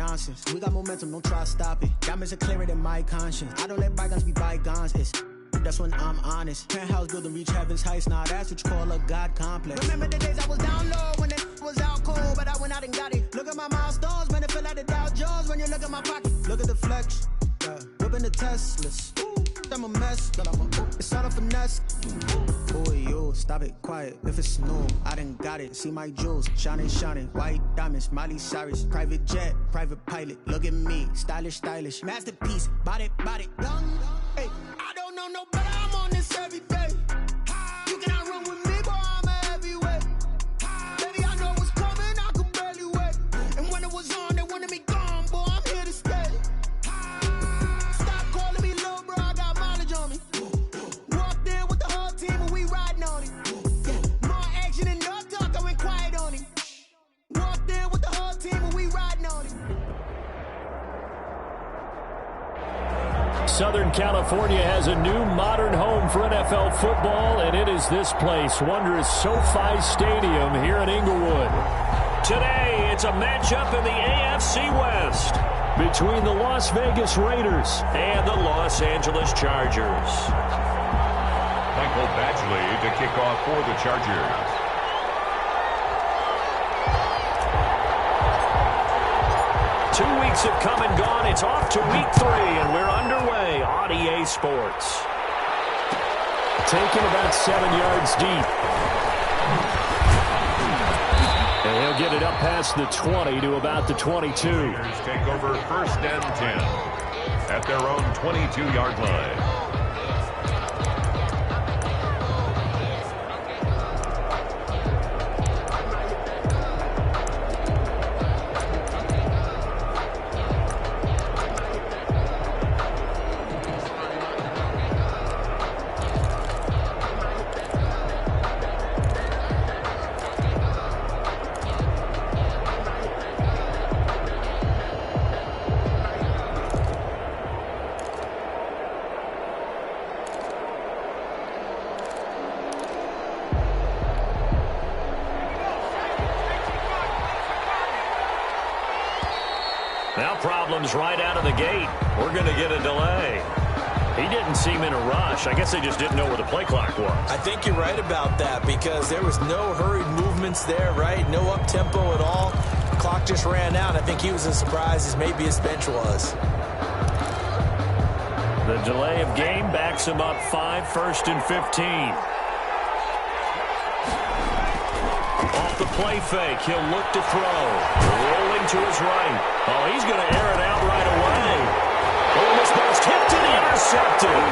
nonsense. We got momentum, don't try to stop it. Diamonds are clearer than my conscience. I don't let bygones be bygones. It's that's when I'm honest. Penthouse building, reach heaven's heights. Now that's what you call a God complex. Remember the days I was down low when it was out cold, but I went out and got it. Look at my milestones, man, it feel like the Dow Jones when you look at my pocket. Look at the flex, whipping the Teslas. I'm a mess, but it's all a finesse. Boy, yo, stop it, quiet. If it's new, I done got it. See my jewels, shining, shining. White diamonds, Miley Cyrus. Private jet, private pilot. Look at me, stylish, stylish. Masterpiece, body, young. Hey, I don't know no better. I'm on this every day. You cannot run with me, boy. I'm a heavyweight. Baby, I know what's coming. I could barely wait. And when it was on, they wanted me gone, boy. I'm here to stay. Stop calling me little bro. I got mileage on me. Walked in with the whole team and we riding on it. More action and no talk. I went quiet on him. Walked in with the whole team and we riding on it. Southern California has a new modern home for NFL football, and it is this place, wondrous SoFi Stadium here in Inglewood. Today, it's a matchup in the AFC West between the Las Vegas Raiders and the Los Angeles Chargers. Michael Badgley to kick off for the Chargers. 2 weeks have come and gone. It's off to week 3, and we're underway on EA Sports. Taken about 7 yards deep. And he'll get it up past the 20 to about the 22. Raiders take over 1st and 10 at their own 22-yard line. Now problems right out of the gate. We're going to get a delay. He didn't seem in a rush. I guess they just didn't know where the play clock was. I think you're right about that because there was no hurried movements there, right? No up-tempo at all. The clock just ran out. I think he was as surprised as maybe his bench was. The delay of game backs him up 5, 1st and 15. Off the play fake, he'll look to throw. Rolling to his right. Oh, he's going to air it out right away. Oh, this ball's tipped and intercepted.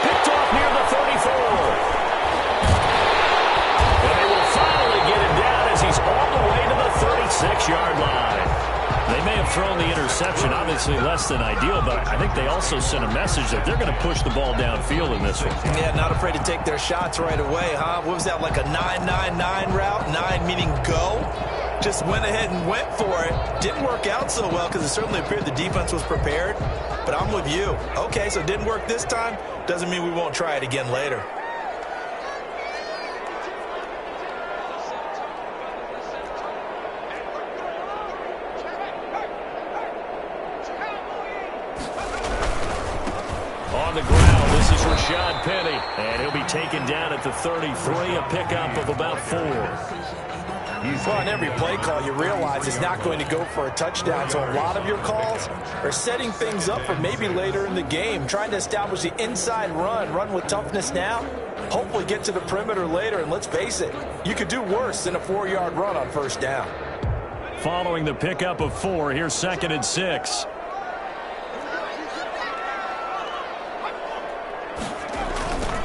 Picked off near the 34. And they will finally get him down as he's all the way to the 36-yard line. They may have thrown the interception, obviously less than ideal, but I think they also sent a message that they're going to push the ball downfield in this one. Yeah, not afraid to take their shots right away, huh? What was that, like a 9-9-9 route? 9 meaning go? Just went ahead and went for it. Didn't work out so well because it certainly appeared the defense was prepared, but I'm with you. Okay, so it didn't work this time. Doesn't mean we won't try it again later. On the ground, this is Rashad Penny, and he'll be taken down at the 33, a pickup of about 4. Well, on every play call, you realize it's not going to go for a touchdown, so a lot of your calls are setting things up for maybe later in the game, trying to establish the inside run with toughness now, hopefully get to the perimeter later, and let's face it, you could do worse than a 4-yard run on 1st down. Following the pickup of 4, here's 2nd and 6.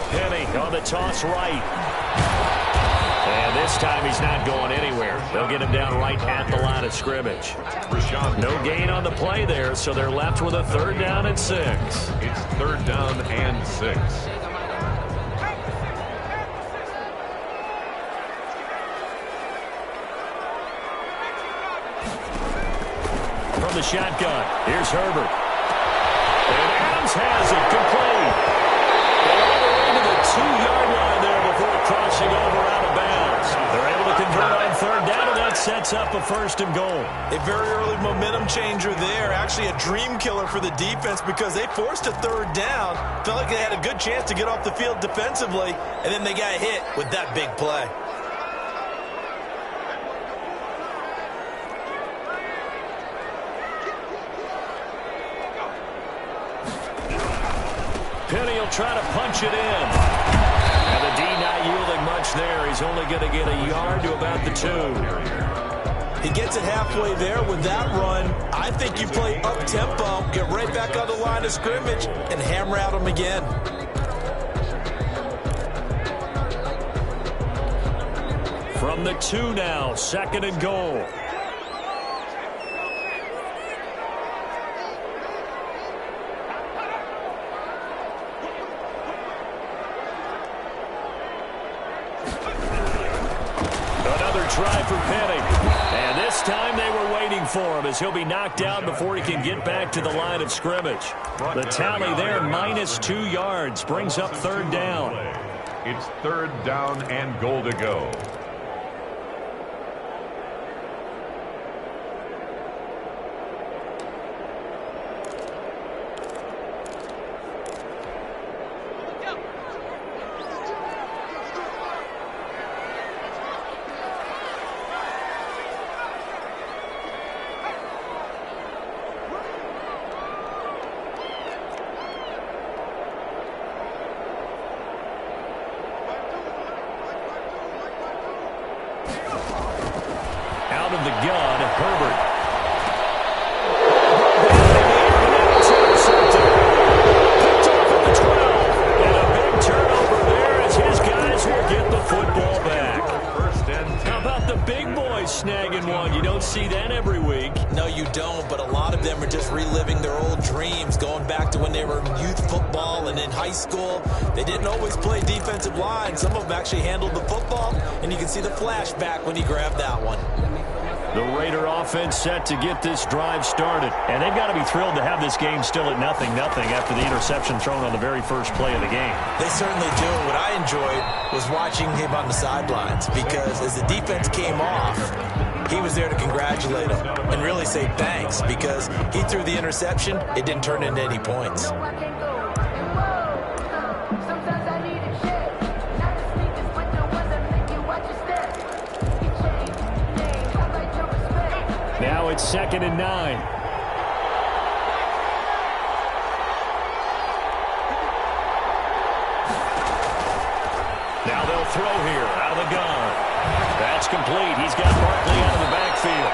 Penny on the toss right. And this time he's not going anywhere. They'll get him down right at the line of scrimmage. No gain on the play there, so they're left with a 3rd down and 6. It's 3rd down and 6. From the shotgun, here's Herbert. And Adams has it complete. All the way to the 2-yard line there before crossing over out of bounds. They're able to convert on 3rd down, and that sets sets up a 1st and goal. A very early momentum changer there. Actually a dream killer for the defense because they forced a 3rd down. Felt like they had a good chance to get off the field defensively, and then they got hit with that big play. Penny will try to punch it in. And the D not yielding much there. He's only going to get a yard to about the 2. He gets it halfway there with that run. I think you play up-tempo, get right back on the line of scrimmage, and hammer at him again. From the 2 now, 2nd and goal. Try for Penny. And this time they were waiting for him as he'll be knocked out before he can get back to the line of scrimmage. The tally there, -2 yards, brings up 3rd down. It's 3rd down and goal to go. Out of the gun, Herbert. Picked off at the 12. And a big turnover there as his guys will get the football back. How about the big boys snagging one? You don't see that every week. No, you don't, but a lot of them are just reliving their old dreams, going back to when they were in youth football and in high school. They didn't always play defensive line. Some of them actually handled the football, and you can see the flashback when he grabbed that one. The Raider offense set to get this drive started. And they've got to be thrilled to have this game still at 0-0 after the interception thrown on the very first play of the game. They certainly do. What I enjoyed was watching him on the sidelines because as the defense came off, he was there to congratulate him and really say thanks because he threw the interception. It didn't turn into any points. Now it's 2nd and 9. Now they'll throw here out of the gun. That's complete. He's got Barkley out of the backfield.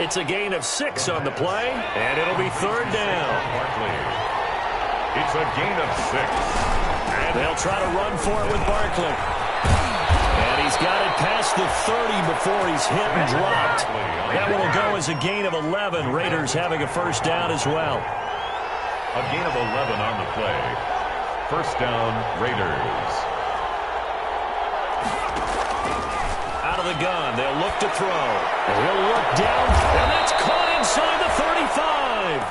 It's a gain of 6 on the play, and it'll be 3rd down. Barkley. It's a gain of 6. And they'll try to run for it with Barkley. And he's got it past the 30 before he's hit and dropped. That one will go as a gain of 11. Raiders having a 1st down as well. A gain of 11 on the play. 1st down, Raiders. Out of the gun, they'll look to throw. He'll look down, and that's caught inside the 35.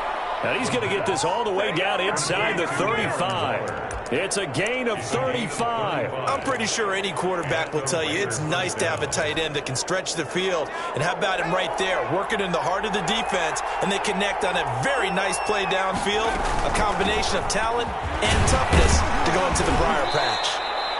Now he's going to get this all the way down inside the 35. It's a gain of 35. I'm pretty sure any quarterback will tell you it's nice to have a tight end that can stretch the field. And how about him right there, working in the heart of the defense, and they connect on a very nice play downfield, a combination of talent and toughness to go into the briar patch.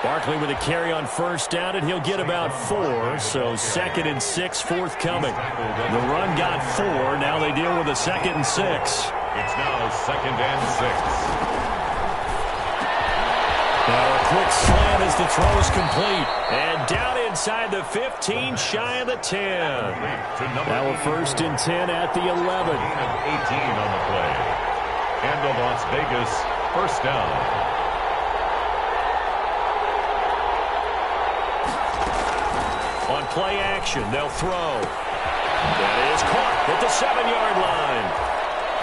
Barkley with a carry on 1st down, and he'll get about 4, so 2nd and 6 forthcoming. The run got 4. Now they deal with a 2nd and 6. It's now 2nd and 6. Now a quick slam as the throw is complete. And down inside the 15, shy of the 10. Now a 1st and 10 at the 11. 18 on the play. And the Las Vegas 1st down. On play action, they'll throw. That is caught at the 7-yard line.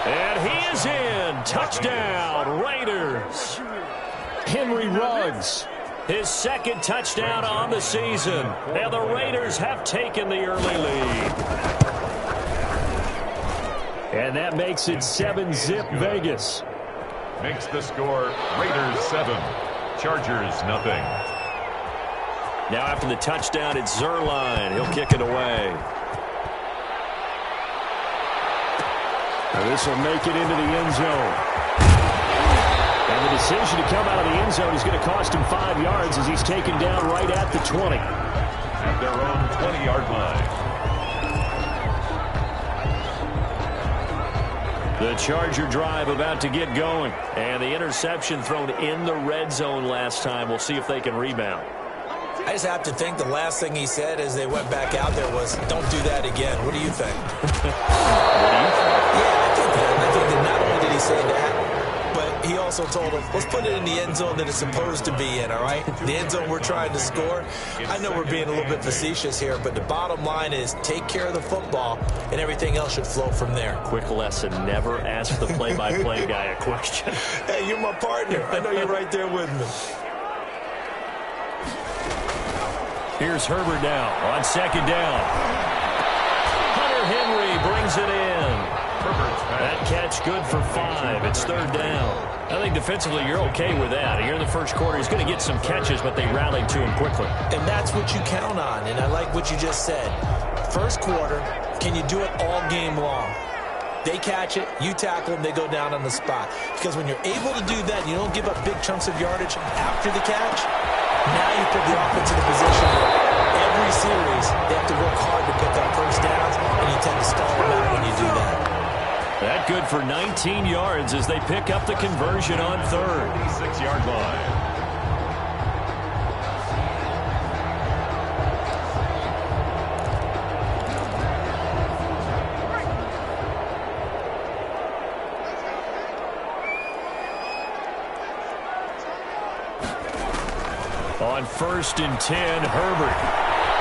And he is in. Touchdown, Raiders. Henry Ruggs, his 2nd touchdown on the season. And the Raiders have taken the early lead. And that makes it 7-zip Vegas. Makes the score Raiders 7, Chargers 0. Now after the touchdown, it's Zuerlein. He'll kick it away. This will make it into the end zone. And the decision to come out of the end zone is going to cost him 5 yards as he's taken down right at the 20. At their own 20-yard line. The Charger drive about to get going. And the interception thrown in the red zone last time. We'll see if they can rebound. I just have to think the last thing he said as they went back out there was, don't do that again. What do you think? What do you think? Yeah, I think that not only did he say that, but he also told them, let's put it in the end zone that it's supposed to be in, all right? The end zone we're trying to score. I know we're being a little bit facetious here, but the bottom line is take care of the football, and everything else should flow from there. Quick lesson, never ask the play-by-play guy a question. Hey, you're my partner. I know you're right there with me. Here's Herbert now on second down. Hunter Henry brings it in. That catch good for 5. It's third down. I think defensively you're okay with that. Here in the first quarter, he's going to get some catches, but they rallied to him quickly. And that's what you count on, and I like what you just said. First quarter, can you do it all game long? They catch it, you tackle them, they go down on the spot. Because when you're able to do that, you don't give up big chunks of yardage after the catch. Now you put the offense in a position where every series they have to work hard to pick up first downs, and you tend to stall them out when you do that. That good for 19 yards as they pick up the conversion on third. 6-yard line. On 1st and 10, Herbert.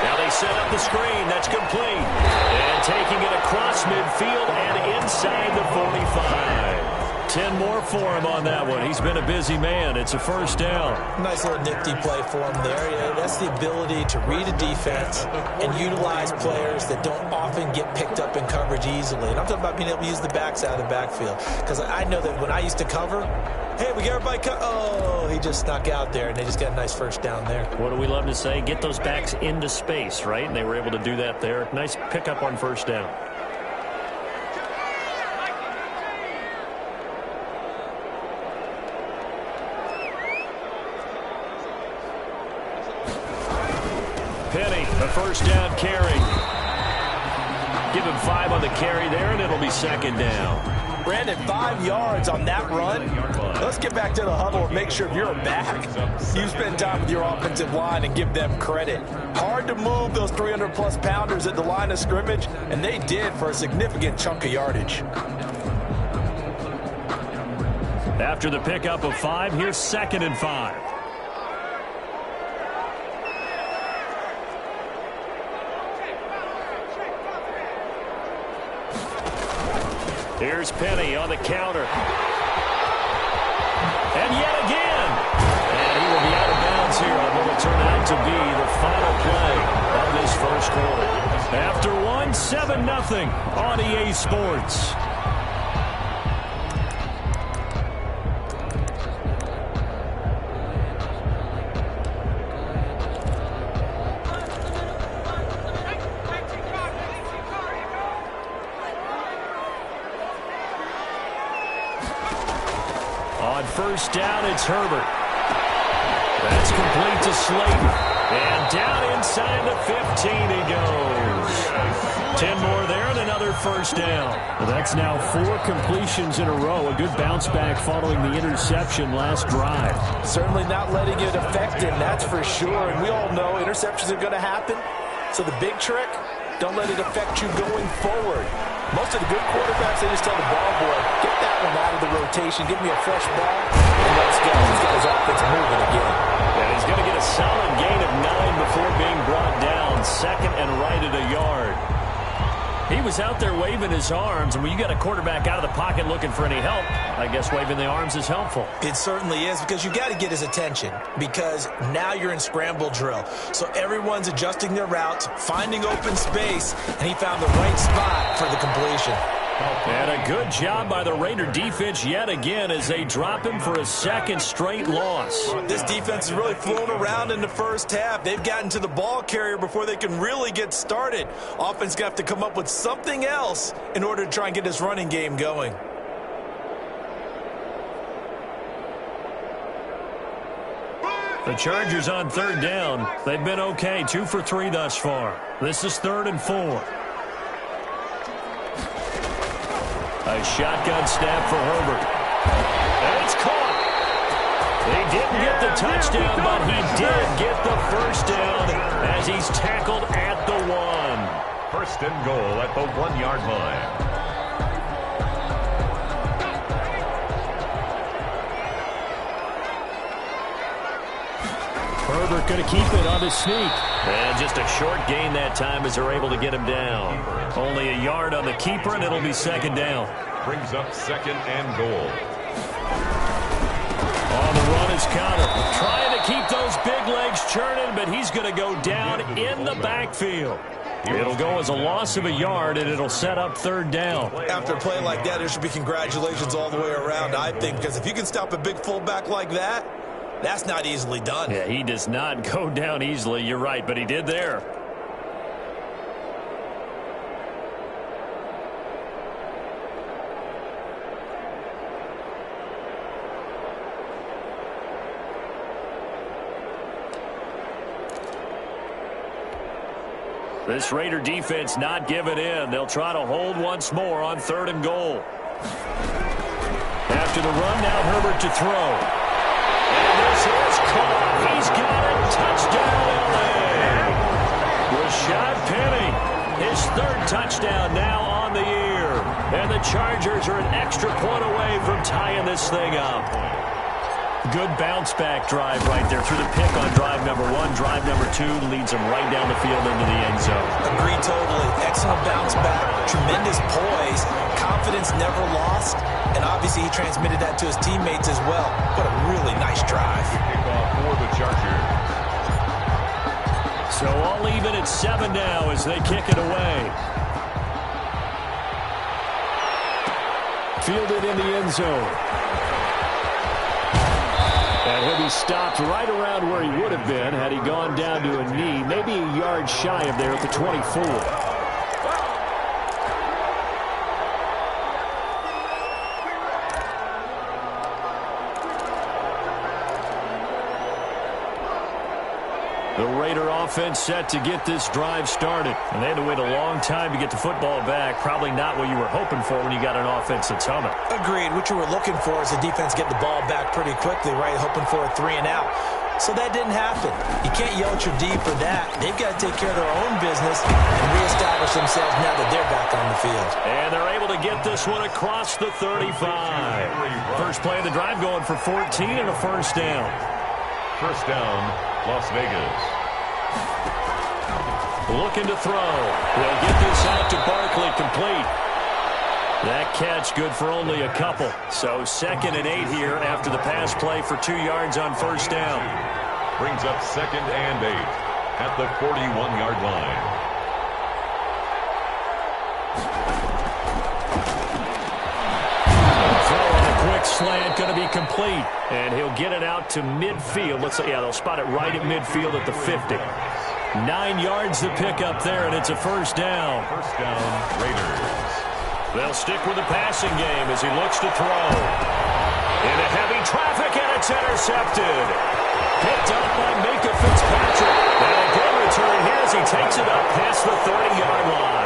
Now they set up the screen. That's complete. And taking it across midfield and inside the 45. 10 more for him on that one. He's been a busy man. It's a first down. Nice little nifty play for him there. Yeah, that's the ability to read a defense and utilize players that don't often get picked up in coverage easily. And I'm talking about being able to use the backside of the backfield. Because I know that when I used to cover, hey, we got everybody oh, he just snuck out there, and they just got a nice first down there. What do we love to say? Get those backs into space, right? And they were able to do that there. Nice pickup on first down. Penny, a first down carry. Give him 5 on the carry there, and it'll be second down. Brandon, 5 yards on that run. Let's get back to the huddle and make sure if you're a back, you spend time with your offensive line and give them credit. Hard to move those 300-plus pounders at the line of scrimmage, and they did for a significant chunk of yardage. After the pickup of 5, here's 2nd and 5. Here's Penny on the counter. And yet again. And he will be out of bounds here on what will turn out to be the final play of this first quarter. After 1, 7-0 on EA Sports. First down, it's Herbert. That's complete to Slayton. And down inside the 15 he goes. 10 more there and another first down. Well, that's now 4 completions in a row. A good bounce back following the interception last drive. Certainly not letting it affect him, that's for sure. And we all know interceptions are going to happen. So the big trick, don't let it affect you going forward. Most of the good quarterbacks, they just tell the ball boy, get that one out of the rotation, give me a fresh ball, and let's go. He's got his offense moving again. And he's going to get a solid gain of 9 before being brought down. 2nd and right at a yard. He was out there waving his arms, and when you got a quarterback out of the pocket looking for any help, I guess waving the arms is helpful. It certainly is, because you got to get his attention, because now you're in scramble drill. So everyone's adjusting their routes, finding open space, and he found the right spot for the completion. And a good job by the Raider defense yet again as they drop him for a second straight loss. This defense is really flown around in the first half. They've gotten to the ball carrier before they can really get started. Offense going to have to come up with something else in order to try and get this running game going. The Chargers on third down. They've been okay, 2 for 3 thus far. This is 3rd and 4. A shotgun snap for Herbert. And it's caught. He didn't get the touchdown, but he did get the first down as he's tackled at the 1. First and goal at the 1-yard line. Herbert going to keep it on his sneak. And just a short gain that time as they're able to get him down. Only a yard on the keeper, and it'll be second down. Brings up 2nd and goal. On the run is Conner. Trying to keep those big legs churning, but he's going to go down in the backfield. It'll go as a loss of a yard, and it'll set up third down. After a play like that, there should be congratulations all the way around, I think, because if you can stop a big fullback like that, that's not easily done. Yeah, he does not go down easily. You're right, but he did there. This Raider defense not giving in. They'll try to hold once more on 3rd and goal. After the run, now Herbert to throw. And this is caught. He's got it. Touchdown, L.A. Rashad Penny, his 3rd touchdown now on the year. And the Chargers are an extra point away from tying this thing up. Good bounce-back drive right there through the pick on drive number 1. Drive number 2 leads them right down the field into the end zone. Agree totally. Excellent bounce-back. Tremendous poise. Confidence never lost. And obviously he transmitted that to his teammates as well. What a really nice drive. Kickoff for the Chargers. So all even at 7 now as they kick it away. Fielded in the end zone. And he'll be stopped right around where he would have been had he gone down to a knee, maybe a yard shy of there at the 24. The Raider offense set to get this drive started. And they had to wait a long time to get the football back. Probably not what you were hoping for when you got an offense that's humming. Agreed. What you were looking for is the defense get the ball back pretty quickly, right? Hoping for a 3 and out. So that didn't happen. You can't yell at your D for that. They've got to take care of their own business and reestablish themselves now that they're back on the field. And they're able to get this one across the 35. First play of the drive going for 14 and a first down. First down, Las Vegas. Looking to throw. They'll get this out to Barkley, complete. That catch good for only a couple. So 2nd and 8 here after the pass play for 2 yards on first down. Brings up 2nd and 8 at the 41-yard line. Throw on a quick slant, going to be complete. And he'll get it out to midfield. Let's say, yeah, they'll spot it right at midfield at the 50. 9 yards to pick up there, and it's a first down. First down, Raiders. They'll stick with the passing game as he looks to throw. Into heavy traffic, and it's intercepted. Picked up by Minkah Fitzpatrick. And a good return here as he takes it up past the 30-yard line.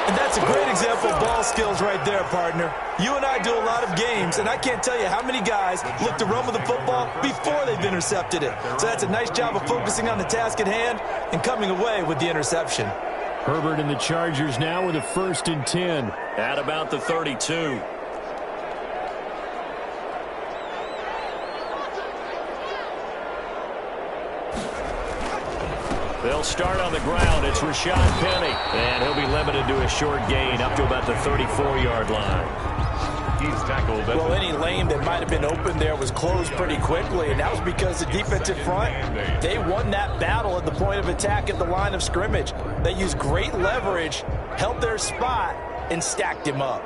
And that's a great example of ball skills right there, partner. You and I do a lot of games, and I can't tell you how many guys look to run with the football before they've intercepted it. So that's a nice job of focusing on the task at hand and coming away with the interception. Herbert and the Chargers now with a 1st and 10 at about the 32. They'll start on the ground. It's Rashad Penny. And he'll be limited to a short gain up to about the 34-yard line. He's tackled. Well, any lane that might have been open there was closed pretty quickly, and that was because the defensive front, they won that battle at the point of attack at the line of scrimmage. They used great leverage, held their spot, and stacked him up.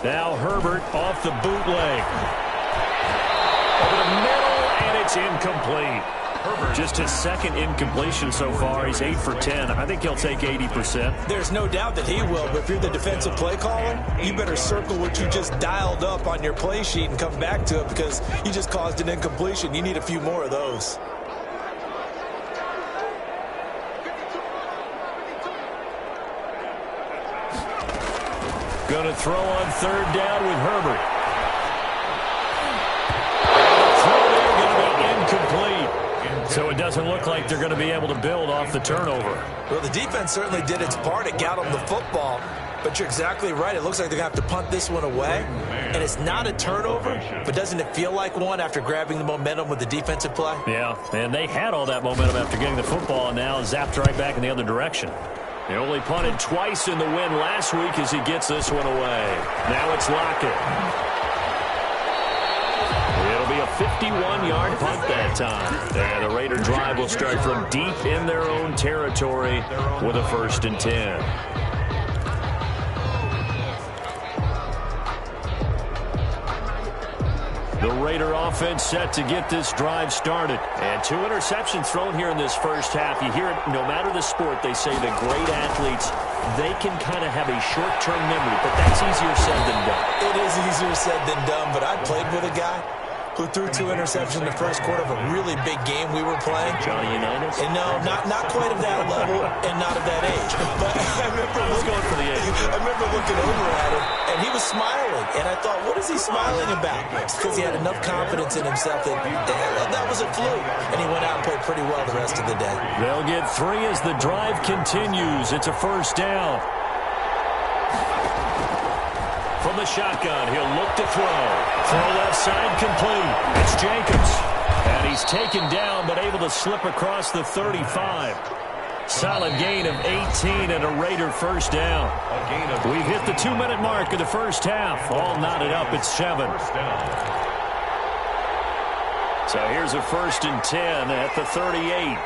Now Herbert off the bootleg. Over the middle, and it's incomplete. Herbert, just his second incompletion so far. He's 8 for 10. I think he'll take 80%. There's no doubt that he will, but if you're the defensive play caller, you better circle what you just dialed up on your play sheet and come back to it because you just caused an incompletion. You need a few more of those. Going to throw on third down with Herbert. Incomplete. So it doesn't look like they're going to be able to build off the turnover. Well, the defense certainly did its part. It got them the football. But you're exactly right. It looks like they're going to have to punt this one away. And it's not a turnover, but doesn't it feel like one after grabbing the momentum with the defensive play? Yeah, and they had all that momentum after getting the football and now zapped right back in the other direction. They only punted twice in the win last week as he gets this one away. Now it's Lockett. It'll be a 51-yard punt that time. And the Raider drive will start from deep in their own territory with a 1st and 10. The Raider offense set to get this drive started. And 2 interceptions thrown here in this first half. You hear it, no matter the sport, they say the great athletes, they can kind of have a short-term memory, but that's easier said than done. It is easier said than done, but I played with a guy who threw 2 interceptions in the first quarter of a really big game we were playing. Johnny Unitas? And no, not quite of that level and not of that age. But I remember looking over at him, and he was smiling. And I thought, what is he smiling about? It's because he had enough confidence in himself that was a fluke. And he went out and played pretty well the rest of the day. They'll get 3 as the drive continues. It's a 1st down. From the shotgun, he'll look to throw. Throw left side complete. It's Jacobs. And he's taken down but able to slip across the 35. Solid gain of 18 and a Raider 1st down. We've hit the 2-minute mark of the first half. All knotted up at 7. So here's a 1st and 10 at the 38.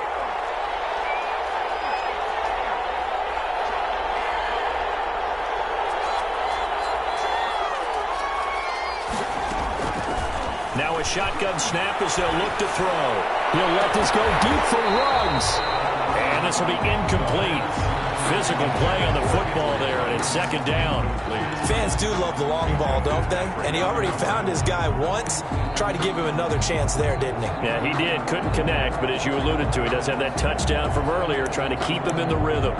Now a shotgun snap as they'll look to throw. He'll let this go deep for Ruggs. And this will be incomplete. Physical play on the football there, and it's 2nd down. Fans do love the long ball, don't they? And he already found his guy once. Tried to give him another chance there, didn't he? Yeah, he did. Couldn't connect, but as you alluded to, he does have that touchdown from earlier, trying to keep him in the rhythm.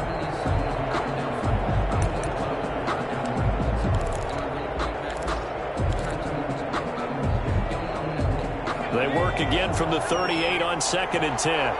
They work again from the 38 on 2nd and 10.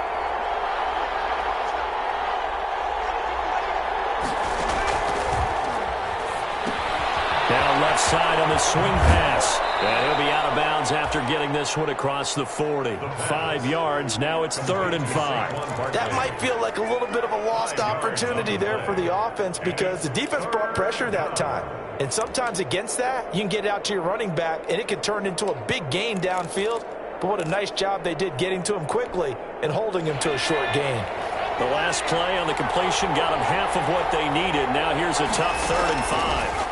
Down left side on the swing pass. And he'll be out of bounds after getting this one across the 40. 5 yards. Now it's 3rd and 5. That might feel like a little bit of a lost opportunity there for the offense because the defense brought pressure that time. And sometimes against that, you can get out to your running back, and it could turn into a big gain downfield. But what a nice job they did getting to him quickly and holding him to a short gain. The last play on the completion got him half of what they needed. Now here's a tough 3rd and 5.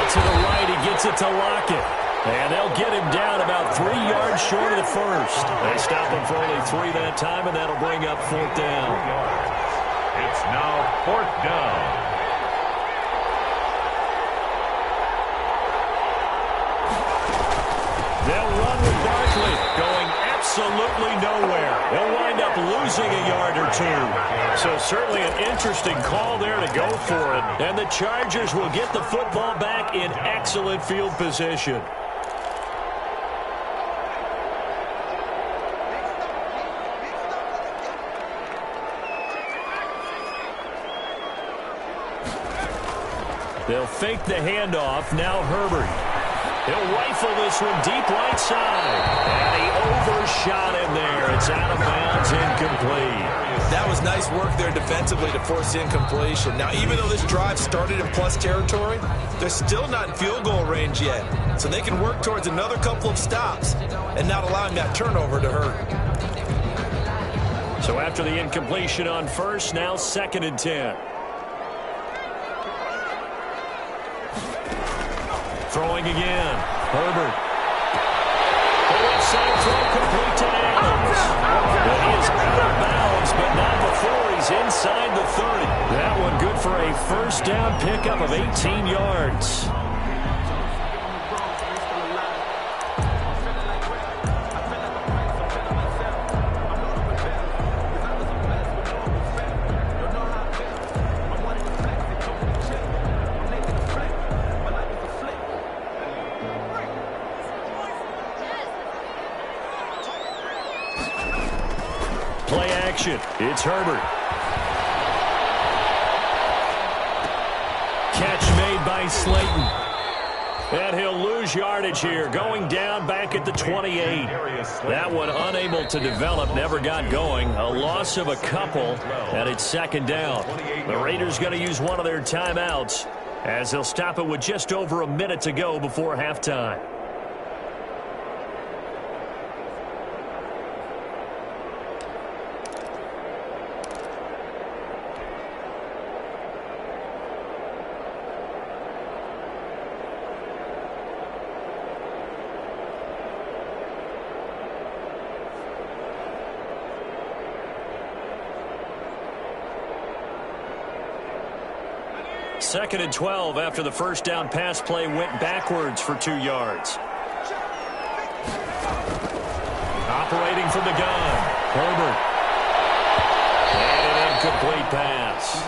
To the right, he gets it to Lockett. And they'll get him down about 3 yards short of the 1st. They stop him for only 3 that time, and that'll bring up 4th down. It's now 4th down. They'll run with Barkley, going absolutely nowhere. They'll wind up losing a yard or 2. So certainly an interesting call there to go for it. And the Chargers will get the football back in excellent field position. They'll fake the handoff. Now Herbert. He'll rifle this one deep right side. And he overshot him there. It's out of bounds, incomplete. That was nice work there defensively to force the incompletion. Now, even though this drive started in plus territory, they're still not in field goal range yet. So they can work towards another couple of stops and not allowing that turnover to hurt. So after the incompletion on first, now 2nd and 10. Throwing again. Herbert. The left side throw complete to Adams. But he is out of bounds, but not before he's inside the 30. That one good for a first down pickup of 18 yards. Play action. It's Herbert. Catch made by Slayton. And he'll lose yardage here, going down back at the 28. That one unable to develop, never got going. A loss of a couple, and it's 2nd down. The Raiders going to use one of their timeouts as they'll stop it with just over a minute to go before halftime. Second and 12 after the first down pass play went backwards for 2 yards. Operating from the gun, Herbert. And an incomplete pass.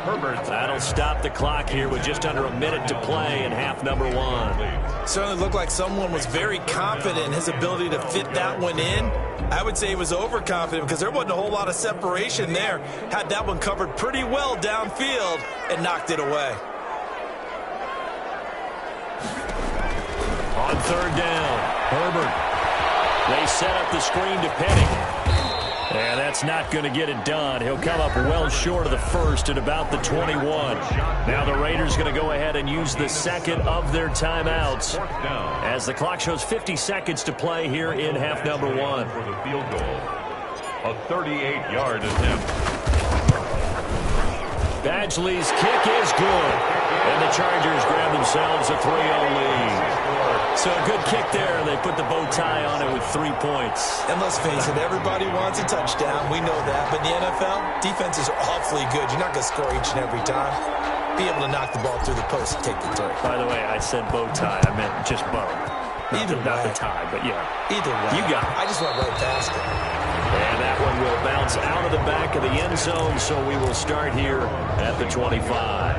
Herbert. That'll stop the clock here with just under a minute to play in half number 1. Certainly looked like someone was very confident in his ability to fit that one in. I would say he was overconfident because there wasn't a whole lot of separation there. Had that one covered pretty well downfield and knocked it away. On 3rd down, Herbert. They set up the screen to Penny. And that's not going to get it done. He'll come up well short of the first at about the 21. Now the Raiders going to go ahead and use the second of their timeouts as the clock shows 50 seconds to play here in half number 1. For the field goal, a 38-yard attempt. Badgley's kick is good. And the Chargers grab themselves a 3-0 lead. So a good kick there. They put the bow tie on it with 3 points. And let's face it, everybody wants a touchdown. We know that. But in the NFL, defenses are awfully good. You're not going to score each and every time. Be able to knock the ball through the post and take the turn. By the way, I said bow tie. I meant just bow. Not the tie, but yeah. Either way. You got it. I just went right past it. And that one will bounce out of the back of the end zone, so we will start here at the 25.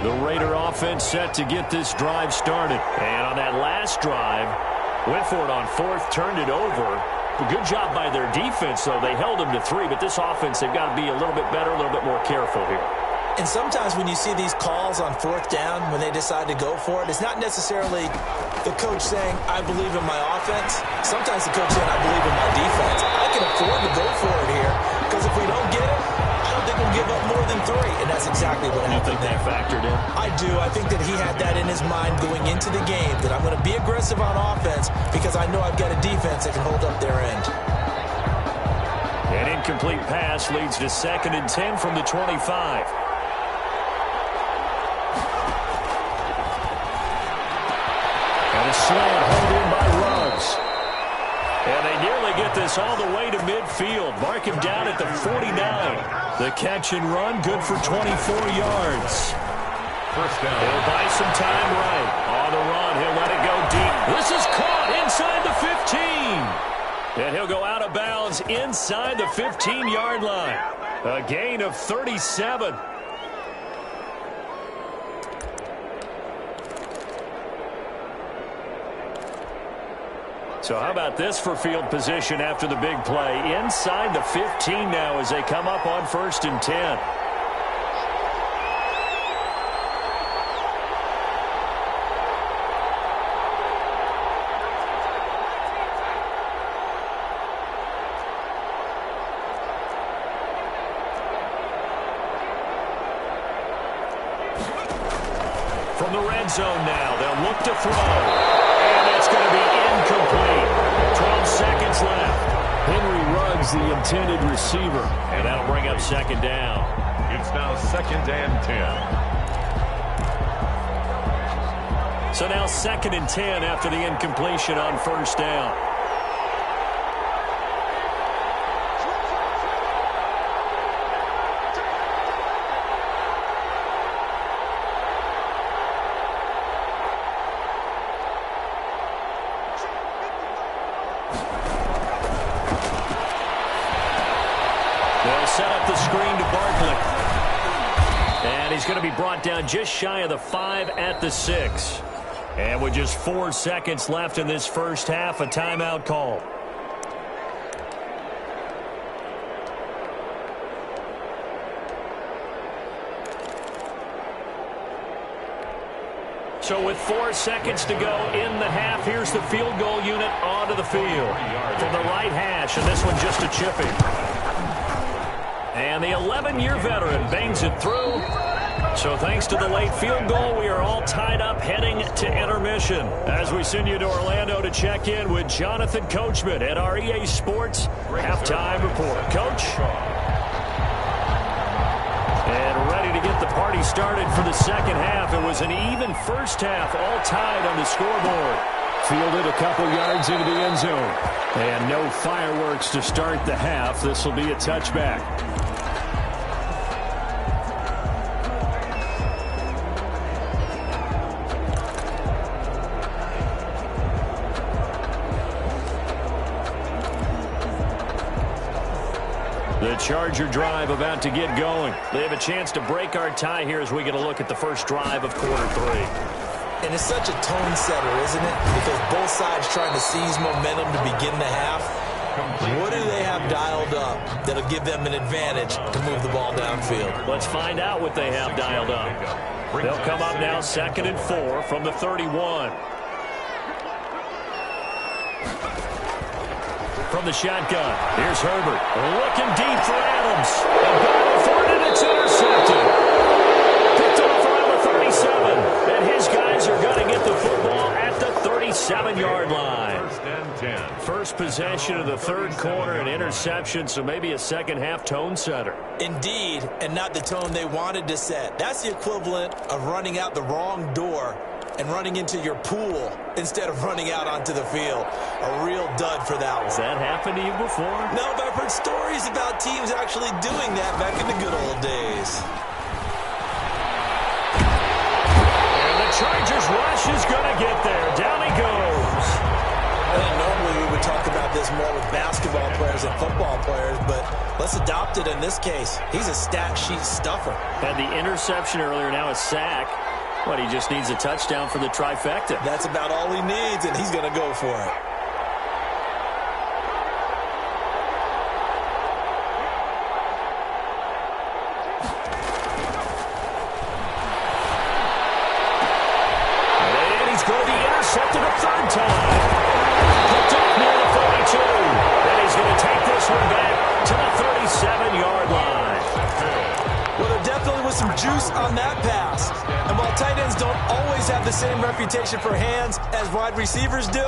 The Raider offense set to get this drive started. And on that last drive, went for it on 4th, turned it over. A good job by their defense, though. They held them to 3, but this offense, they've got to be a little bit better, a little bit more careful here. And sometimes when you see these calls on 4th down, when they decide to go for it, it's not necessarily the coach saying, I believe in my offense. Sometimes the coach saying, I believe in my defense. I can afford to go for it here, because if we don't get it, I don't think we'll give up more than 3. And that's exactly what happened. You think that factored in? I do. I think that he had that in his mind going into the game, that I'm going to be aggressive on offense because I know I've got a defense that can hold up their end. An incomplete pass leads to 2nd and 10 from the 25. And a slant held in by Ruggs. And they nearly get this all the way to midfield. Mark him down at the 49. The catch and run, good for 24 yards. First down. He'll buy some time right. On the run, he'll let it go deep. This is caught inside the 15. And he'll go out of bounds inside the 15-yard line. A gain of 37. So how about this for field position after the big play? Inside the 15 now as they come up on 1st and 10. From the red zone now, they'll look to throw. And it's going to be incomplete. 12 seconds left. Henry Ruggs, the intended receiver. And that'll bring up 2nd down. It's now 2nd and 10. So now 2nd and 10 after the incompletion on 1st down. They'll set up the screen to Barkley. And he's going to be brought down just shy of the 5 at the 6. And with just 4 seconds left in this first half, a timeout call. So with 4 seconds to go in the half, here's the field goal unit onto the field. From the right hash, and this one just a chipping. And the 11-year veteran bangs it through. So thanks to the late field goal, we are all tied up heading to intermission. As we send you to Orlando to check in with Jonathan Coachman at our EA Sports Halftime Report. Coach? And ready to get the party started for the second half. It was an even first half, all tied on the scoreboard. Fielded a couple yards into the end zone. And no fireworks to start the half. This will be a touchback. The Charger drive about to get going. They have a chance to break our tie here as we get a look at the first drive of quarter 3. And it's such a tone setter, isn't it? Because both sides trying to seize momentum to begin the half. What do they have dialed up that'll give them an advantage to move the ball downfield? Let's find out what they have dialed up. They'll come up now 2nd and 4 from the 31. From the shotgun, here's Herbert. Looking deep for Adams. And going for it, and it's intercepted. Picked off around the 37. And his guys are going to get the football at the 37-yard line. 1st and 10. First possession of the third quarter, an interception, so maybe a second half tone setter. Indeed, and not the tone they wanted to set. That's the equivalent of running out the wrong door and running into your pool instead of running out onto the field. A real dud for that one. Has that happened to you before? No, but I've heard stories about teams actually doing that back in the good old days. And the Chargers rush is going to get there. Down he goes. And normally we would talk about this more with basketball players and football players, but let's adopt it in this case. He's a stat sheet stuffer. Had the interception earlier, now a sack. But he just needs a touchdown for the trifecta. That's about all he needs, and he's going to go for it. And he's going to be intercepted a third time. Picked up near the 42. And he's going to take this one back to the 37-yard line. Well, there definitely was some juice on that pass. And while tight ends don't always have the same reputation for hands as wide receivers do,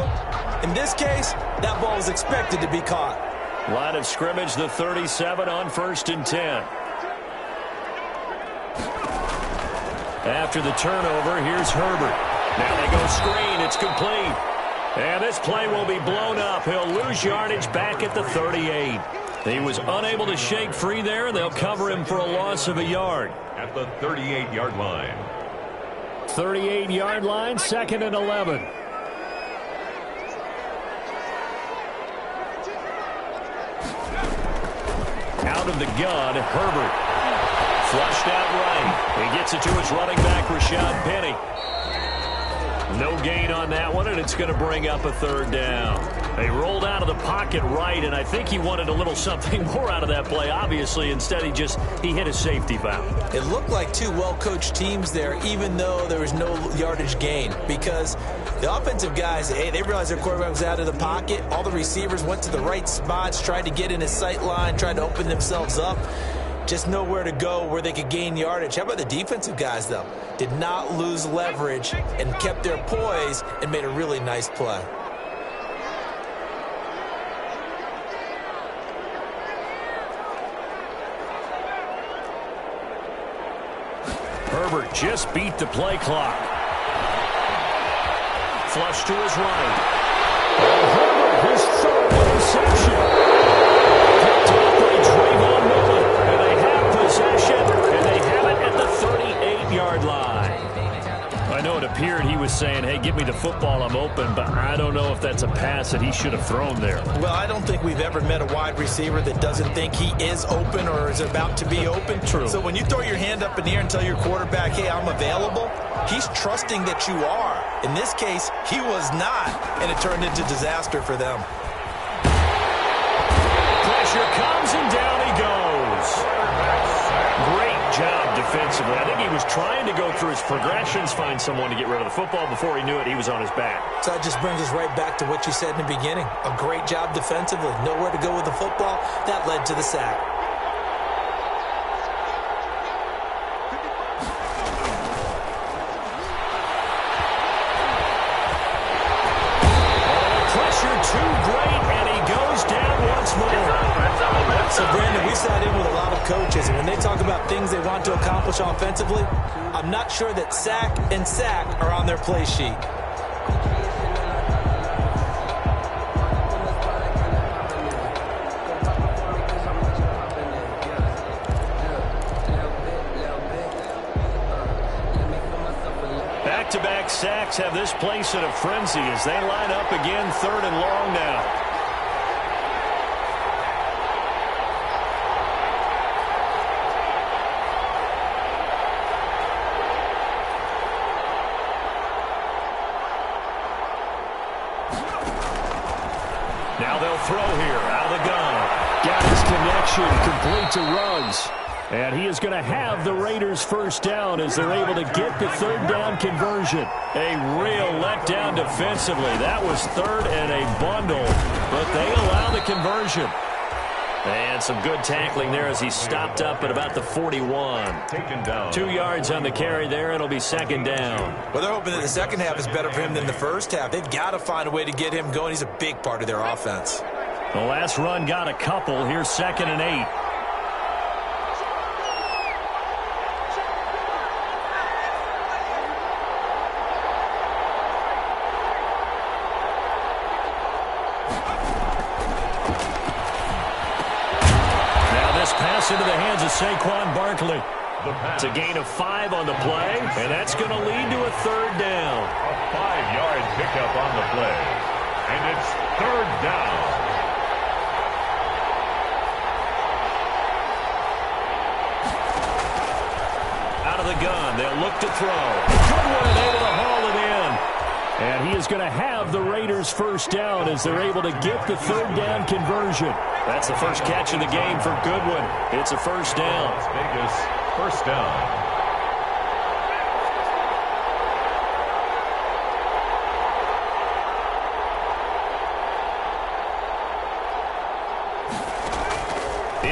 in this case, that ball was expected to be caught. Line of scrimmage, the 37 on 1st and 10. After the turnover, here's Herbert. Now they go screen. It's complete. And this play will be blown up. He'll lose yardage back at the 38. He was unable to shake free there, and they'll cover him for a loss of a yard. At the 38-yard line. 38-yard line, 2nd and 11. Out of the gun, Herbert. Flushed out right. He gets it to his running back, Rashad Penny. No gain on that one, and it's going to bring up a 3rd down. They rolled out of the pocket right, and I think he wanted a little something more out of that play. Obviously, instead he hit a safety valve. It looked like two well-coached teams there, even though there was no yardage gain, because the offensive guys, hey, they realized their quarterback was out of the pocket. All the receivers went to the right spots, tried to get in his sight line, tried to open themselves up. Just nowhere to go where they could gain yardage. How about the defensive guys, though? Did not lose leverage and kept their poise and made a really nice play. Herbert just beat the play clock. Flush to his right. Herbert, his third interception. Picked up by Trayvon Mullen. And they have possession, and they have it at the 38-yard line. I know it appeared he was saying, hey, give me the football, I'm open, but I don't know if that's a pass that he should have thrown there. Well, I don't think we've ever met a wide receiver that doesn't think he is open or is about to be open. True. So when you throw your hand up in the air and tell your quarterback, hey, I'm available, he's trusting that you are. In this case, he was not, and it turned into disaster for them. Pressure comes, and down he goes. Great job defensively. I think he was trying to go through his progressions, find someone to get rid of the football. Before he knew it, he was on his back. So that just brings us right back to what you said in the beginning. A great job defensively. Nowhere to go with the football. That led to the sack. Pressure too great, and he goes down once more. So, Brandon, we sat in with a lot of coaches, and when they talk about things they want to accomplish offensively, I'm not sure that sack and sack are on their play sheet. Back-to-back sacks have this place in a frenzy as they line up again, 3rd and long now. Now they'll throw here out of the gun. Got his connection, complete to Ruggs. And he is going to have the Raiders first down as they're able to get the 3rd down conversion. A real letdown defensively. That was 3rd and a bundle, but they allow the conversion. And some good tackling there as he stopped up at about the 41. Taken down. 2 yards on the carry there. It'll be 2nd down. Well, they're hoping that the second half is better for him than the first half. They've got to find a way to get him going. He's a big part of their offense. The last run got a couple. Here's 2nd and 8. Into the hands of Saquon Barkley. It's a gain of 5 on the play, and that's going to lead to a 3rd down. A 5-yard pickup on the play, and it's 3rd down. Out of the gun, they'll look to throw. Goodwin able to haul it in. And he is going to have the Raiders first down as they're able to get the 3rd down conversion. That's the first catch of the game for Goodwin. It's a first down. Las Vegas, first down.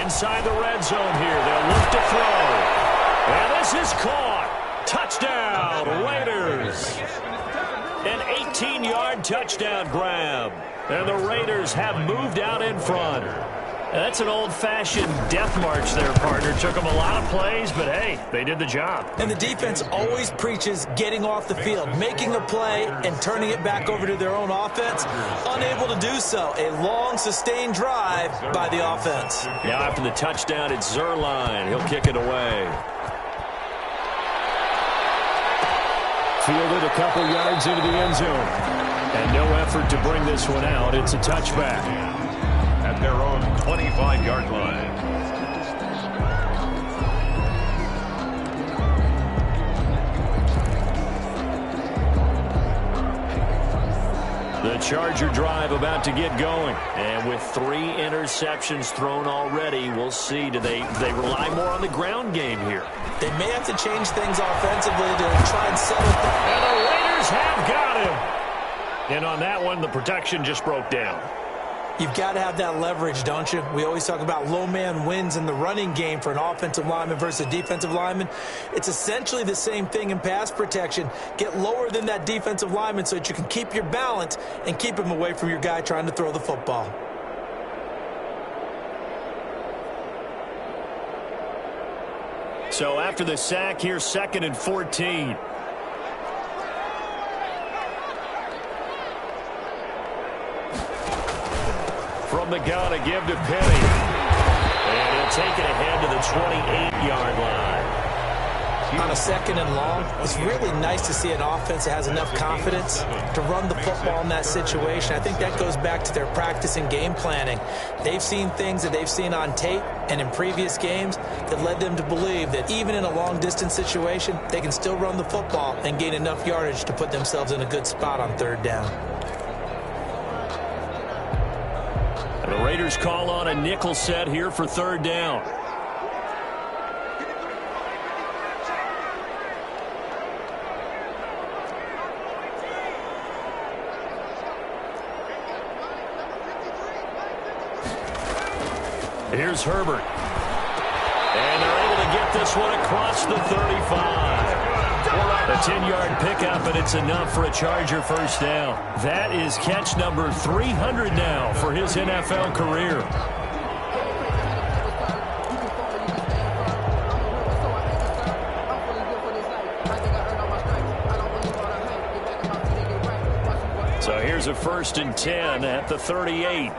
Inside the red zone here. They'll look to throw. And this is caught. Touchdown, Raiders. An 18-yard touchdown grab. And the Raiders have moved out in front. That's an old-fashioned death march there, partner. Took them a lot of plays, but hey, they did the job. And the defense always preaches getting off the field, making a play, and turning it back over to their own offense. Unable to do so. A long, sustained drive by the offense. Now after the touchdown, it's Zuerlein. He'll kick it away. Fielded a couple yards into the end zone. And no effort to bring this one out. It's a touchback. At their own 25-yard line. The Charger drive about to get going. And with 3 interceptions thrown already, we'll see. Do they rely more on the ground game here? They may have to change things offensively to try and settle. And the Raiders have got him. And on that one, the protection just broke down. You've got to have that leverage, don't you? We always talk about low man wins in the running game for an offensive lineman versus a defensive lineman. It's essentially the same thing in pass protection. Get lower than that defensive lineman so that you can keep your balance and keep him away from your guy trying to throw the football. So after the sack, here's 2nd and 14. From the gun, a give to Penny. And he'll take it ahead to the 28-yard line. On a 2nd and long, it's really nice to see an offense that has enough confidence to run the football in that situation. I think that goes back to their practice and game planning. They've seen things that they've seen on tape and in previous games that led them to believe that even in a long-distance situation, they can still run the football and gain enough yardage to put themselves in a good spot on 3rd down. The Raiders call on a nickel set here for 3rd down. Here's Herbert. And they're able to get this one across the 35. A 10-yard pickup, and it's enough for a Charger first down. That is catch number 300 now for his NFL career. So here's a 1st and 10 at the 38.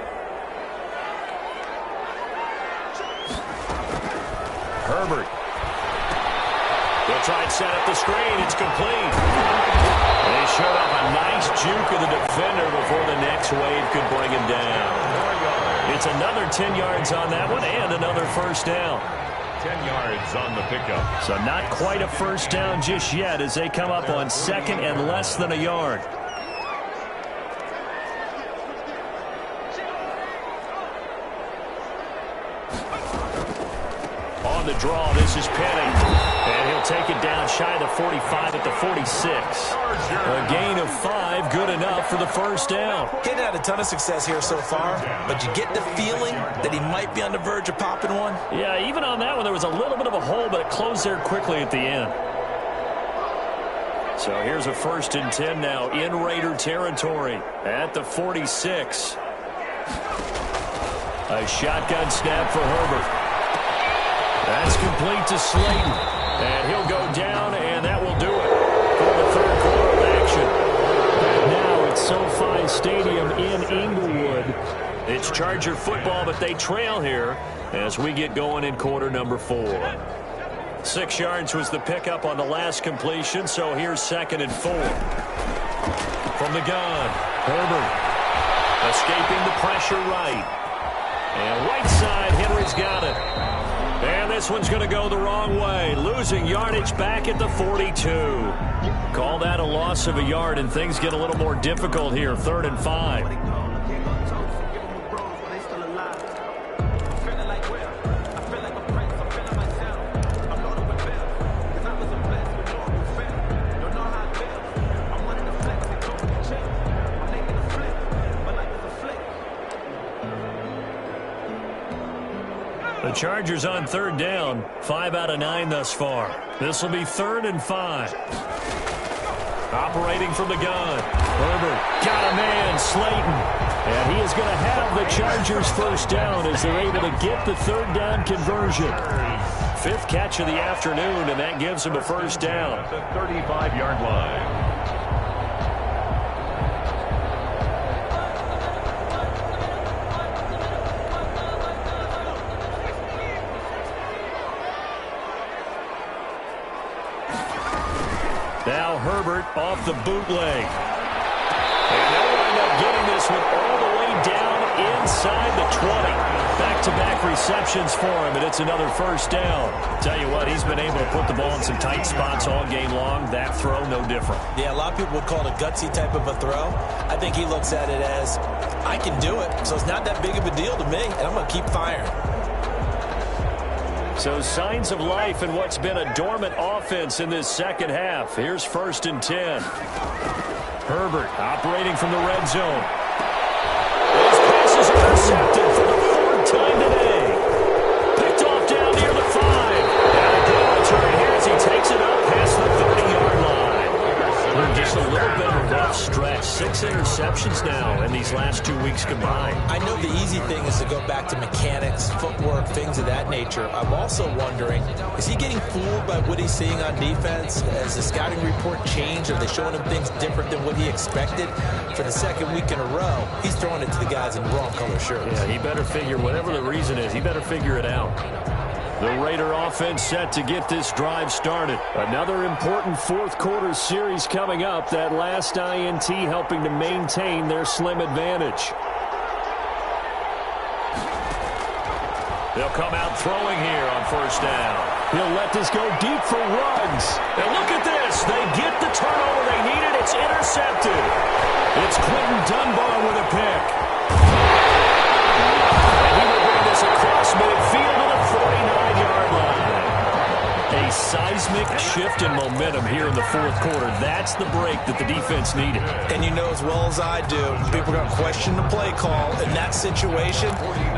Herbert. They'll try and set up the screen. It's complete. They showed off a nice juke of the defender before the next wave could bring him down. It's another 10 yards on that one and another first down. 10 yards on the pickup. So not quite a first down just yet as they come up on 2nd and less than a yard. On the draw, this is Penny. And he'll take it down shy of the 45 at the 46. A gain of 5, good enough for the first down. He's had a ton of success here so far, but you get the feeling that he might be on the verge of popping one. Yeah, even on that one, there was a little bit of a hole, but it closed there quickly at the end. So here's a 1st and 10 now in Raider territory at the 46. A shotgun snap for Herbert. That's complete to Slayton. And he'll go down, and that will do it for the 3rd quarter of action. And now it's SoFi Stadium in Inglewood. It's Charger football, but they trail here as we get going in quarter number 4. 6 yards was the pickup on the last completion, so here's 2nd and 4. From the gun, Herbert escaping the pressure right. And right side, Henry's got it. And this one's going to go the wrong way, losing yardage back at the 42. Call that a loss of a yard, and things get a little more difficult here, 3rd and 5. The Chargers on 3rd down, 5 out of 9 thus far. This will be 3rd and 5. Operating from the gun. Herbert got a man, Slayton. And he is going to have the Chargers first down as they're able to get the 3rd down conversion. 5th catch of the afternoon, and that gives him a first down. At the 35-yard line. Now Herbert off the bootleg. And they'll wind up getting this one all the way down inside the 20. Back-to-back receptions for him, and it's another first down. Tell you what, he's been able to put the ball in some tight spots all game long. That throw, no different. Yeah, a lot of people would call it a gutsy type of a throw. I think he looks at it as, I can do it, so it's not that big of a deal to me, and I'm going to keep firing. So signs of life in what's been a dormant offense in this second half. Here's 1st and 10. Herbert operating from the red zone. His pass is intercepted for the 3rd time today. Picked off down near the 5. And a good return here as he takes it up past the 30-yard line. Just a little bit of a rough stretch. 6 interceptions now in these last 2 weeks combined. I know the easy thing is to go back to mechanics, footwork, things of that nature. I'm also wondering, is he getting fooled by what he's seeing on defense? Has the scouting report changed? Are they showing him things different than what he expected? For the 2nd week in a row, he's throwing it to the guys in the wrong color shirts. Yeah, he better figure, whatever the reason is, he better figure it out. The Raider offense set to get this drive started. Another important 4th quarter series coming up. That last INT helping to maintain their slim advantage. They'll come out throwing here on 1st down. He'll let this go deep for Ruggs. And look at this. They get the turnover they needed. It's intercepted. It's Quentin Dunbar with a pick. And he will bring this across midfield to the 49-yard line. A seismic shift in momentum here in the 4th quarter. That's the break that the defense needed. And you know as well as I do, people are going to question the play call in that situation.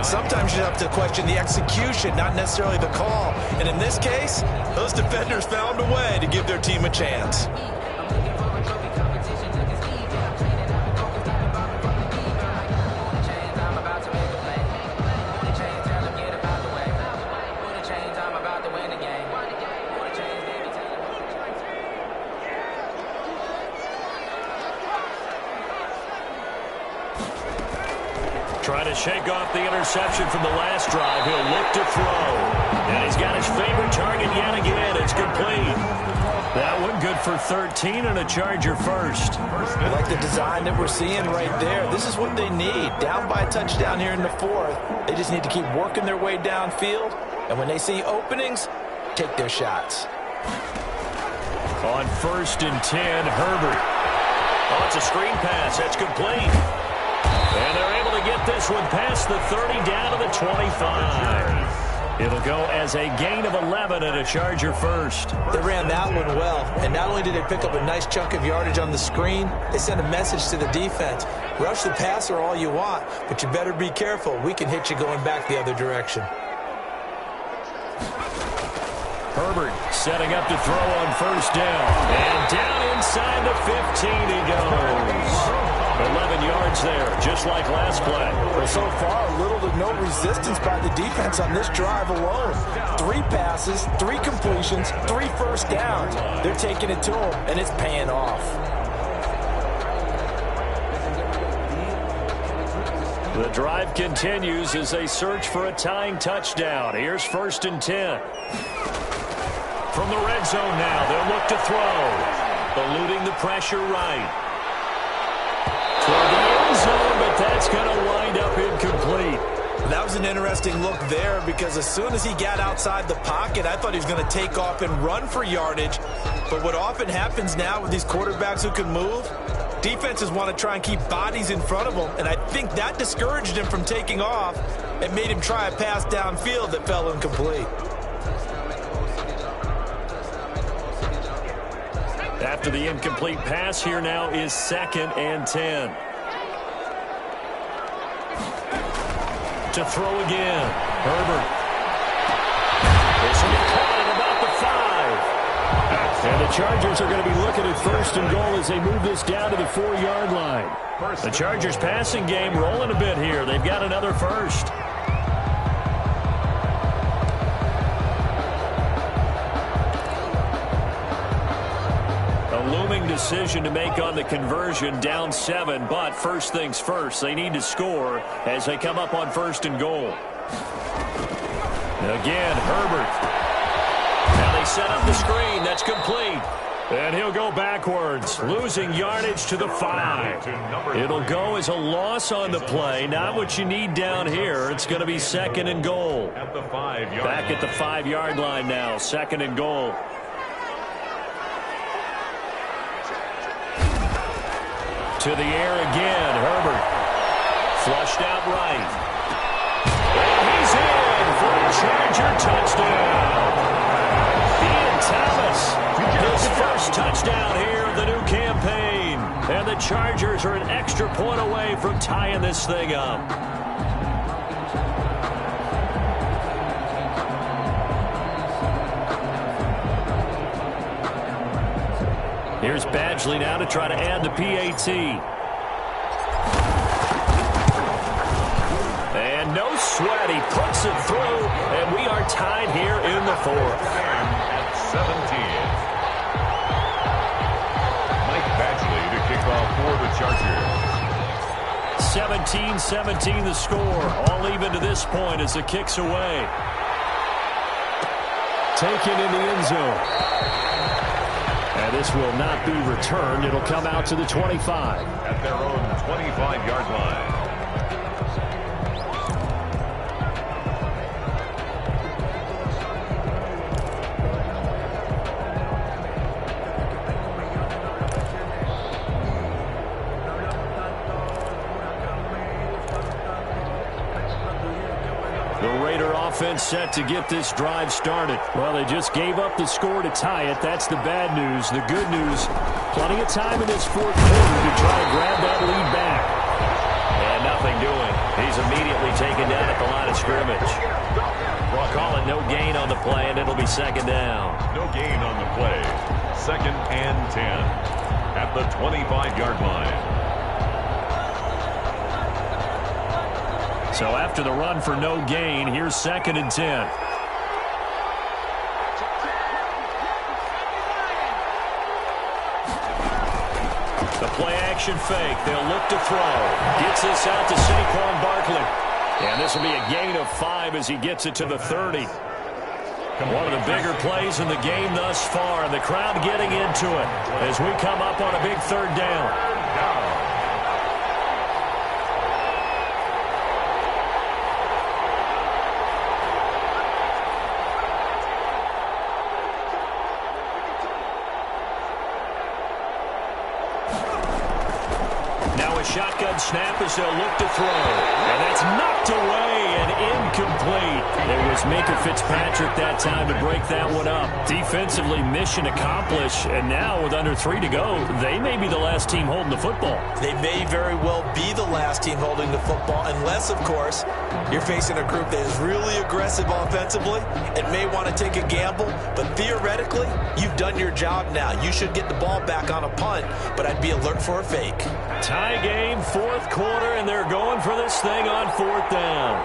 Sometimes you have to question the execution, not necessarily the call. And in this case, those defenders found a way to give their team a chance. Trying to shake off the interception from the last drive. He'll look to throw. And he's got his favorite target yet again. It's complete. That one good for 13 and a Charger first. I like the design that we're seeing right there. This is what they need. Down by a touchdown here in the 4th. They just need to keep working their way downfield. And when they see openings, take their shots. On 1st and 10, Herbert. Oh, it's a screen pass. That's complete. And they're able to get this one past the 30 down to the 25. It'll go as a gain of 11 and a Charger first. They ran that one well, and not only did they pick up a nice chunk of yardage on the screen, they sent a message to the defense. Rush the passer all you want, but you better be careful. We can hit you going back the other direction. Herbert setting up to throw on 1st down. And down inside the 15 he goes. 11 yards there, just like last play. Well, so far, little to no resistance by the defense on this drive alone. 3 passes, 3 completions, 3 first downs. They're taking it to them, and it's paying off. The drive continues as they search for a tying touchdown. Here's 1st and 10. From the red zone now, they'll look to throw. Eluding the pressure right. Toward the end zone, but that's going to wind up incomplete. That was an interesting look there because as soon as he got outside the pocket, I thought he was going to take off and run for yardage. But what often happens now with these quarterbacks who can move, defenses want to try and keep bodies in front of them, and I think that discouraged him from taking off and made him try a pass downfield that fell incomplete. After the incomplete pass, here now is 2nd and 10. To throw again, Herbert. This will be caught at about the 5. And the Chargers are going to be looking at 1st and goal as they move this down to the 4-yard line. The Chargers passing game rolling a bit here. They've got another first. Looming decision to make on the conversion, down 7, but first things first, they need to score as they come up on 1st and goal. Again, Herbert. Now they set up the screen. That's complete. And he'll go backwards, losing yardage to the 5. It'll go as a loss on the play. Not what you need down here. It's going to be 2nd and goal. Back at the 5-yard line now, 2nd and goal. To the air again, Herbert. Flushed out right. And he's in for a Charger touchdown. Ian Thomas, his first touchdown here of the new campaign. And the Chargers are an extra point away from tying this thing up. Here's Badgley now to try to add the PAT. And no sweat. He puts it through, and we are tied here in the 4th. At 17. Mike Badgley to kick off for the Chargers. 17-17 the score. All even to this point as the kick's away. Taken in the end zone. And this will not be returned. It'll come out to the 25. At their own 25-yard line. Offense set to get this drive started. Well, they just gave up the score to tie it. That's the bad news. The good news, plenty of time in this 4th quarter to try to grab that lead back. And nothing doing. He's immediately taken down at the line of scrimmage. We'll call it no gain on the play, and it'll be 2nd down. No gain on the play. 2nd and 10 at the 25-yard line. So after the run for no gain, here's 2nd and 10. The play-action fake. They'll look to throw. Gets this out to Saquon Barkley. And this will be a gain of 5 as he gets it to the 30. One of the bigger plays in the game thus far. And the crowd getting into it as we come up on a big 3rd down. Shotgun snap as they'll look to throw. And that's knocked away and incomplete. It was Minkah Fitzpatrick that time to break that one up. Defensively, mission accomplished. And now with under 3 to go, they may be the last team holding the football. They may very well be the last team holding the football, unless, of course, you're facing a group that is really aggressive offensively and may want to take a gamble. But theoretically, you've done your job now. You should get the ball back on a punt, but I'd be alert for a fake. Tie game, 4th quarter, and they're going for this thing on 4th down.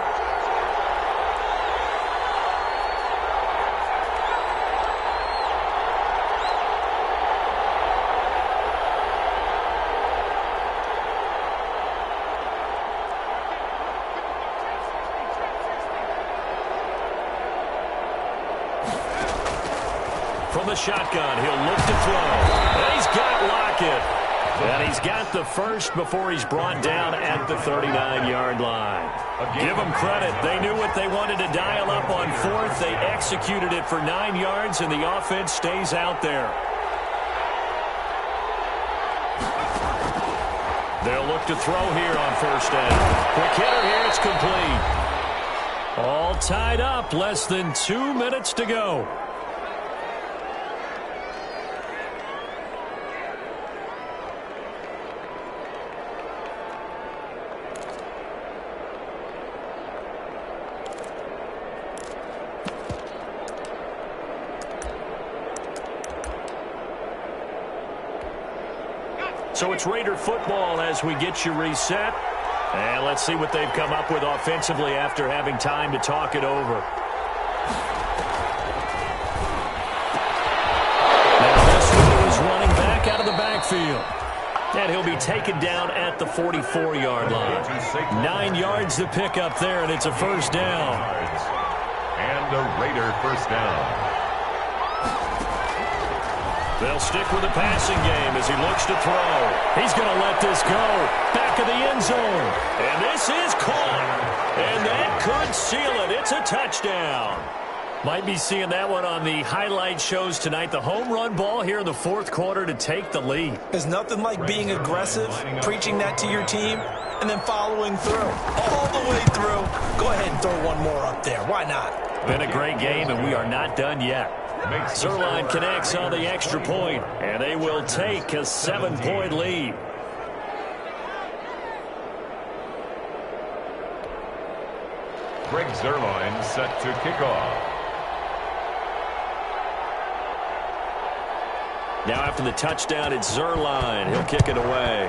From the shotgun, he'll look to throw. And he's got Lockett. And he's got the first before he's brought down at the 39-yard line. Give them credit. They knew what they wanted to dial up on 4th. They executed it for 9 yards, and the offense stays out there. They'll look to throw here on 1st down. Quick hitter here. It's complete. All tied up. Less than 2 minutes to go. So it's Raider football as we get you reset. And let's see what they've come up with offensively after having time to talk it over. Now this one is running back out of the backfield. And he'll be taken down at the 44-yard line. 9 yards to pick up there, and it's a 1st down. And a Raider 1st down. They'll stick with the passing game as he looks to throw. He's going to let this go. Back of the end zone. And this is caught. And that could seal it. It's a touchdown. Might be seeing that one on the highlight shows tonight. The home run ball here in the fourth quarter to take the lead. There's nothing like being aggressive, preaching that to your team, and then following through. All the way through. Go ahead and throw one more up there. Why not? Been a great game, and we are not done yet. Zuerlein connects on the extra point, and they will take a 7-point lead. Greg Zuerlein set to kick off. Now after the touchdown, it's Zuerlein. He'll kick it away.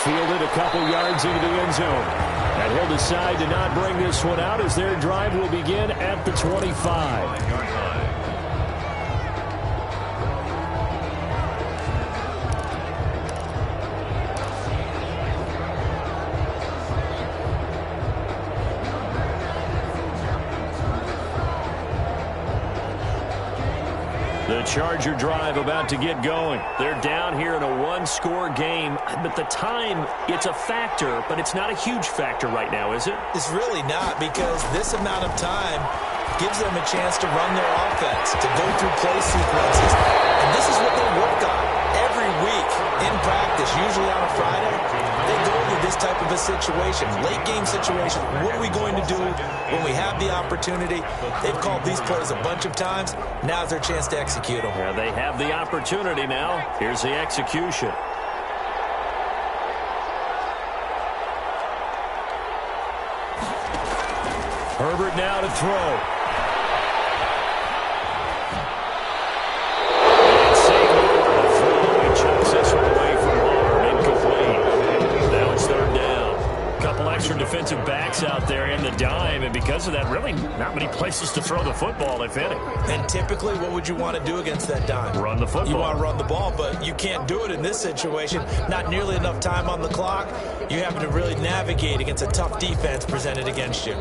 Fielded a couple yards into the end zone. And he'll decide to not bring this one out as their drive will begin at the 25. The Charger drive about to get going. They're down here in a one-score game, but the time, it's a factor, but it's not a huge factor right now, is it? It's really not, because this amount of time gives them a chance to run their offense, to go through play sequences. And this is what they work on every week in practice, usually on a Friday. They go into this type of a situation, late game situation. What are we going to do when we have the opportunity? They've called these plays a bunch of times. Now's their chance to execute them. Yeah, they have the opportunity now. Here's the execution. Herbert now to throw. Extra defensive backs out there in the dime, and because of that, really not many places to throw the football, if any. And typically, what would you want to do against that dime? Run the football. You want to run the ball, but you can't do it in this situation. Not nearly enough time on the clock. You have to really navigate against a tough defense presented against you.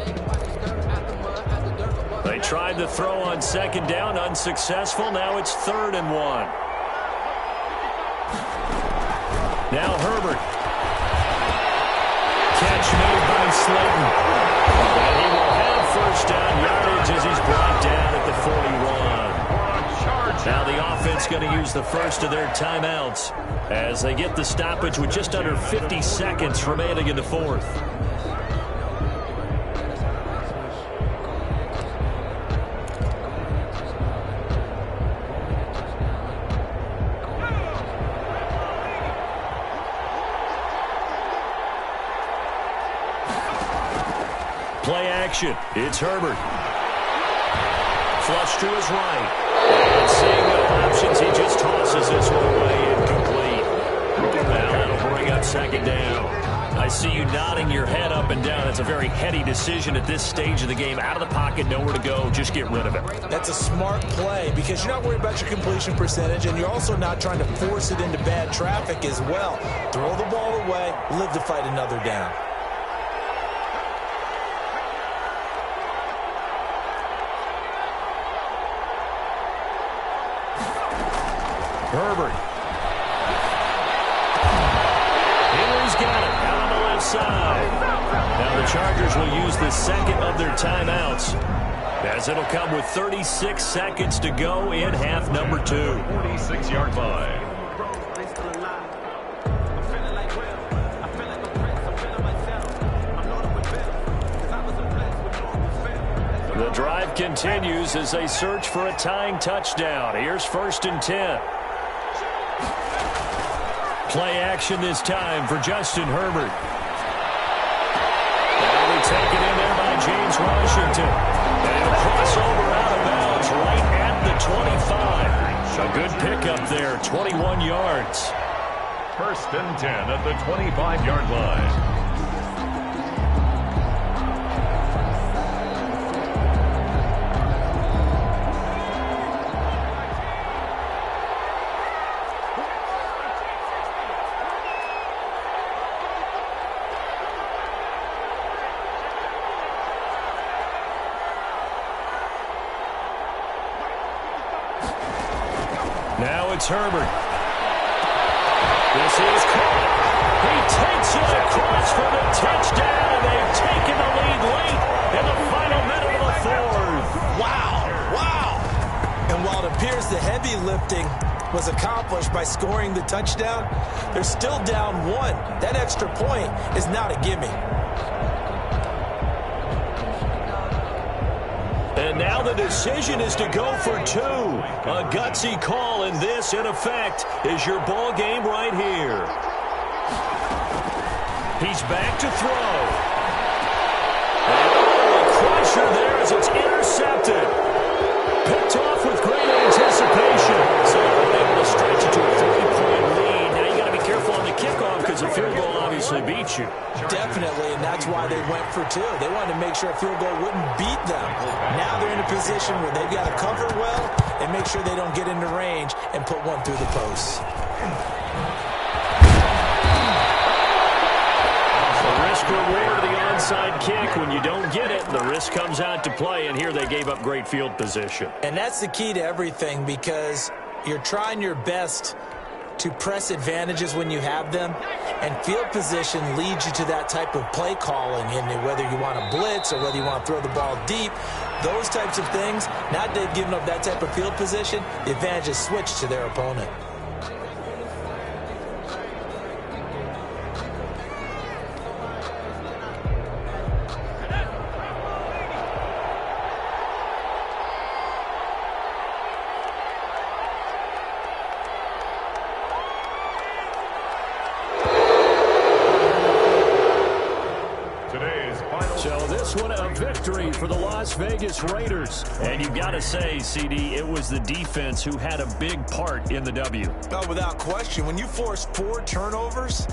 They tried to throw on second down, unsuccessful. Now it's 3rd and 1. Now Herbert. Catch made by Slayton. And he will have first down yardage as he's brought down at the 41. Now the offense going to use the first of their timeouts as they get the stoppage with just under 50 seconds remaining in the fourth. Play action. It's Herbert. Flush to his right. And seeing no options, he just tosses this one away incomplete. Now that'll bring up second down. I see you nodding your head up and down. It's a very heady decision at this stage of the game. Out of the pocket, nowhere to go. Just get rid of it. That's a smart play because you're not worried about your completion percentage, and you're also not trying to force it into bad traffic as well. Throw the ball away, live to fight another down. Herbert. Henry's got it out on the left side. Now the Chargers will use the second of their timeouts as it'll come with 36 seconds to go in half number 2. 46-yard line. The drive continues as they search for a tying touchdown. Here's 1st and 10. Play action this time for Justin Herbert. And we take it in there by James Washington. And it'll cross over out of bounds right at the 25. A good pickup there, 21 yards. 1st and 10 at the 25-yard line. Now it's Herbert. This is caught. He takes it across for the touchdown, and they've taken the lead late in the final minute of the fourth. Wow, wow. And while it appears the heavy lifting was accomplished by scoring the touchdown, they're still down 1. That extra point is not a gimme. And now the decision is to go for 2. A gutsy call, and this, in effect, is your ball game right here. He's back to throw. Oh, a crusher there as it's intercepted. Picked off with great anticipation. So they're able to stretch it to a 3-point lead. Now you got to be careful on the kickoff because a field goal obviously beats you. Definitely, and that's why they went for 2. They wanted to make sure a field goal wouldn't beat them. Now they're in a position where they've got to cover well and make sure they don't get into range and put one through the post. The risk reward of the onside kick. When you don't get it, the risk comes out to play, and here they gave up great field position. And that's the key to everything, because you're trying your best to press advantages when you have them, and field position leads you to that type of play calling, and whether you want to blitz or whether you want to throw the ball deep, those types of things. Now that they've given up that type of field position, the advantage is switched to their opponent. For the Las Vegas Raiders. And you've got to say, CD, it was the defense who had a big part in the W. Oh, without question. When you force 4 turnovers,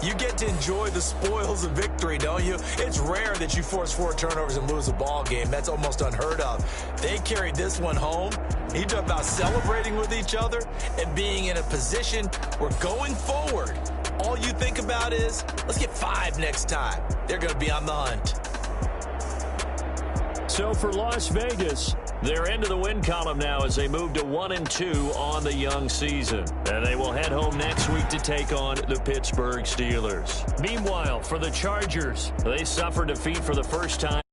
you get to enjoy the spoils of victory, don't you? It's rare that you force 4 turnovers and lose a ball game. That's almost unheard of. They carried this one home. You talk about celebrating with each other and being in a position where going forward, all you think about is, let's get 5 next time. They're going to be on the hunt. So for Las Vegas, they're into the win column now as they move to 1-2 on the young season. And they will head home next week to take on the Pittsburgh Steelers. Meanwhile, for the Chargers, they suffered defeat for the first time.